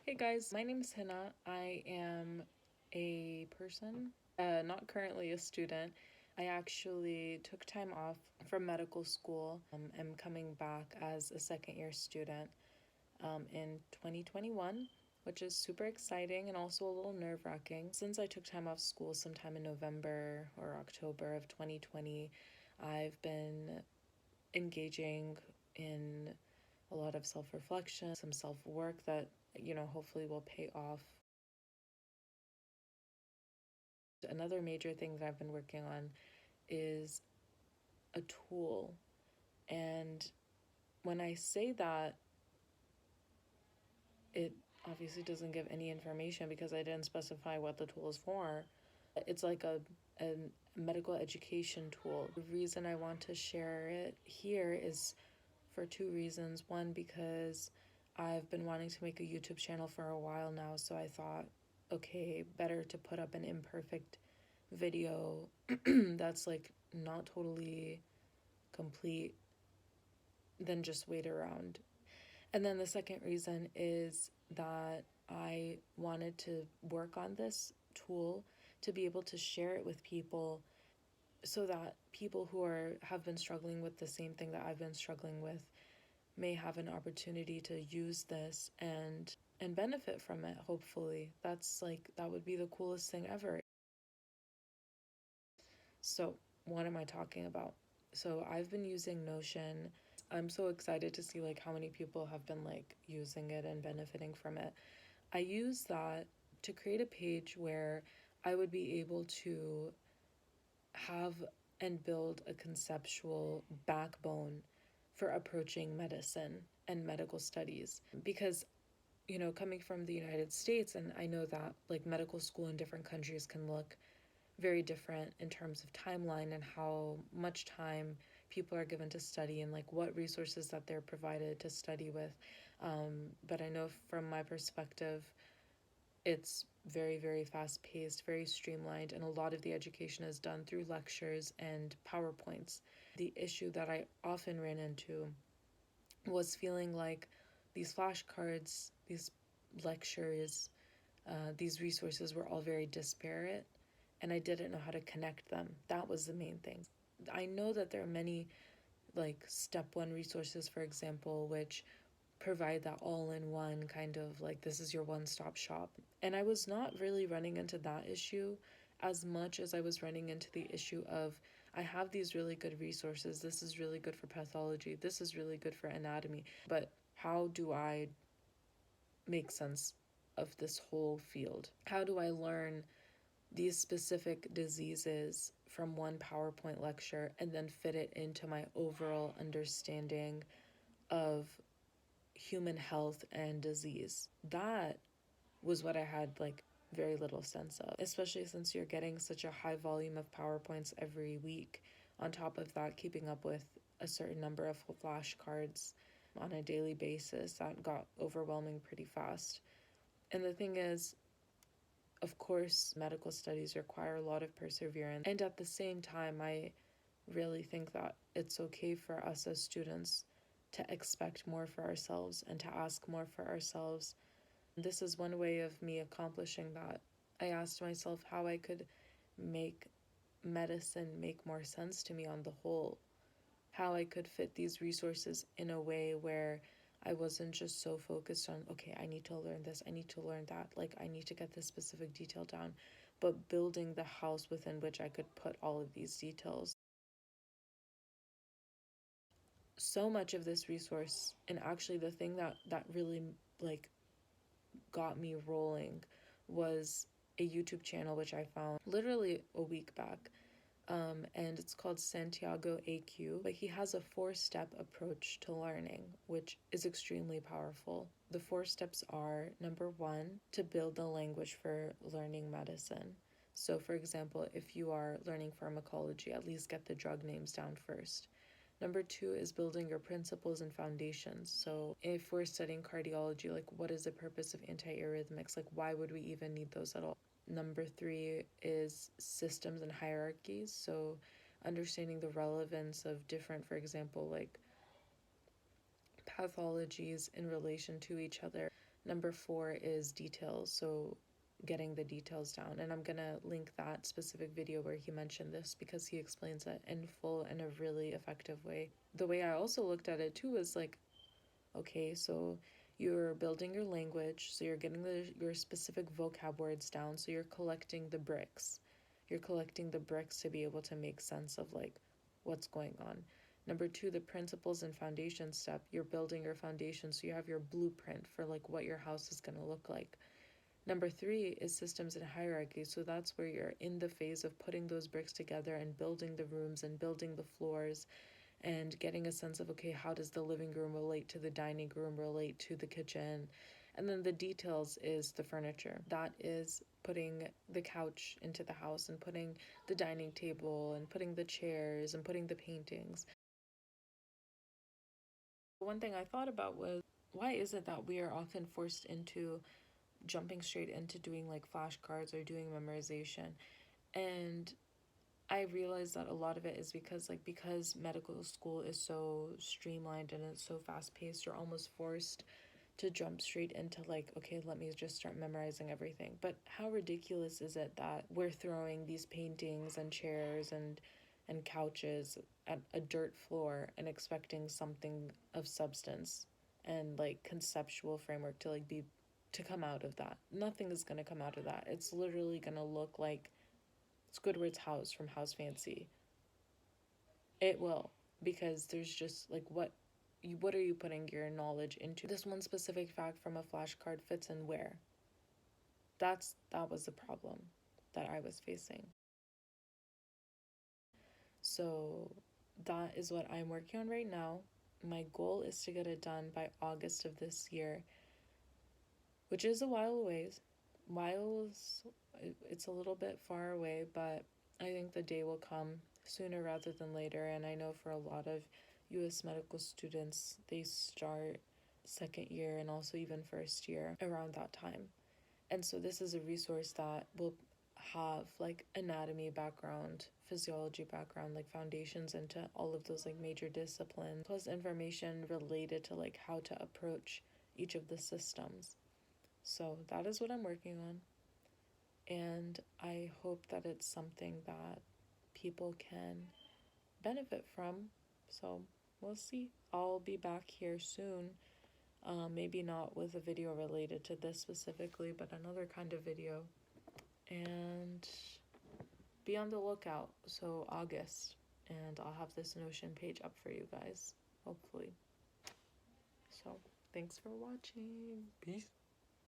Hey guys, my name is Hina. I am a person, not currently a student. I actually took time off from medical school. I'm coming back as a second year student in 2021, which is super exciting and also a little nerve wracking. Since I took time off school sometime in November or October of 2020, I've been engaging in a lot of self reflection, some self work that, hopefully will pay off. Another major thing that I've been working on is a tool. And when I say that, it obviously doesn't give any information because I didn't specify what the tool is for. It's like a medical education tool. The reason I want to share it here is for two reasons. One, because I've been wanting to make a YouTube channel for a while now, so I thought, okay, better to put up an imperfect video that's like not totally complete than just wait around. And then the second reason is that I wanted to work on this tool to be able to share it with people so that people who have been struggling with the same thing that I've been struggling with may have an opportunity to use this and benefit from it. Hopefully that would be the coolest thing ever. So what am I talking about? So I've been using Notion. I'm so excited to see how many people have been using it and benefiting from it. I use that to create a page where I would be able to have and build a conceptual backbone for approaching medicine and medical studies. Because, coming from the United States, and I know that medical school in different countries can look very different in terms of timeline and how much time people are given to study and what resources that they're provided to study with. But I know from my perspective, it's very, very fast paced, very streamlined, and a lot of the education is done through lectures and PowerPoints. The issue that I often ran into was feeling like these flashcards, these lectures, these resources were all very disparate, and I didn't know how to connect them. That was the main thing. I know that there are many step one resources, for example, which provide that all in one kind of this is your one stop shop. And I was not really running into that issue as much as I was running into the issue of I have these really good resources. This is really good for pathology. This is really good for anatomy. But how do I make sense of this whole field? How do I learn these specific diseases from one PowerPoint lecture and then fit it into my overall understanding of human health and disease? That was what I had very little sense of, especially since you're getting such a high volume of PowerPoints every week. On top of that, keeping up with a certain number of flashcards on a daily basis, that got overwhelming pretty fast. And the thing is, of course, medical studies require a lot of perseverance. And at the same time, I really think that it's okay for us as students to expect more for ourselves and to ask more for ourselves. This is one way of me accomplishing that. I asked myself how I could make medicine make more sense to me on the whole, how I could fit these resources in a way where I wasn't just so focused on, okay, I need to learn this, I need to learn that, I need to get this specific detail down, but building the house within which I could put all of these details. So much of this resource, and actually the thing that really got me rolling, was a YouTube channel which I found literally a week back. And it's called Santiago AQ. But he has a 4-step approach to learning, which is extremely powerful. The 4 steps are: number 1, to build the language for learning medicine. So, for example, if you are learning pharmacology, at least get the drug names down first. Number 2 is building your principles and foundations. So if we're studying cardiology, what is the purpose of antiarrhythmics? Why would we even need those at all? Number 3 is systems and hierarchies. So understanding the relevance of different, for example, pathologies in relation to each other. Number 4 is details, so getting the details down. And I'm gonna link that specific video where he mentioned this because he explains it in full in a really effective way. The way I also looked at it too was like, okay, so you're building your language, so you're getting your specific vocab words down, so you're collecting the bricks. You're collecting the bricks to be able to make sense of like what's going on. Number 2, the principles and foundation step. You're building your foundation, so you have your blueprint for like what your house is going to look like. Number 3 is systems and hierarchy. So that's where you're in the phase of putting those bricks together and building the rooms and building the floors and getting a sense of, okay, how does the living room relate to the dining room, relate to the kitchen? And then the details is the furniture. That is putting the couch into the house and putting the dining table and putting the chairs and putting the paintings. One thing I thought about was, why is it that we are often forced into jumping straight into doing like flashcards or doing memorization? And I realized that a lot of it is because medical school is so streamlined and it's so fast paced, you're almost forced to jump straight into like, okay, let me just start memorizing everything. But how ridiculous is it that we're throwing these paintings and chairs and couches at a dirt floor and expecting something of substance and like conceptual framework to like be to come out of that? Nothing is going to come out of that. It's literally going to look like Squidward's house from House Fancy. It will, because there's just like what are you putting your knowledge into? This one specific fact from a flashcard fits in where? That was the problem that I was facing. So that is what I'm working on right now. My goal is to get it done by August of this year, which is a while away. It's a little bit far away, but I think the day will come sooner rather than later. And I know for a lot of US medical students, they start second year and also even first year around that time. And so this is a resource that will have like anatomy background, physiology background, like foundations into all of those like major disciplines, plus information related to like how to approach each of the systems. So that is what I'm working on. And I hope that it's something that people can benefit from. So we'll see. I'll be back here soon. Maybe not with a video related to this specifically, but another kind of video. And be on the lookout. So August. And I'll have this Notion page up for you guys, hopefully. So thanks for watching. Peace.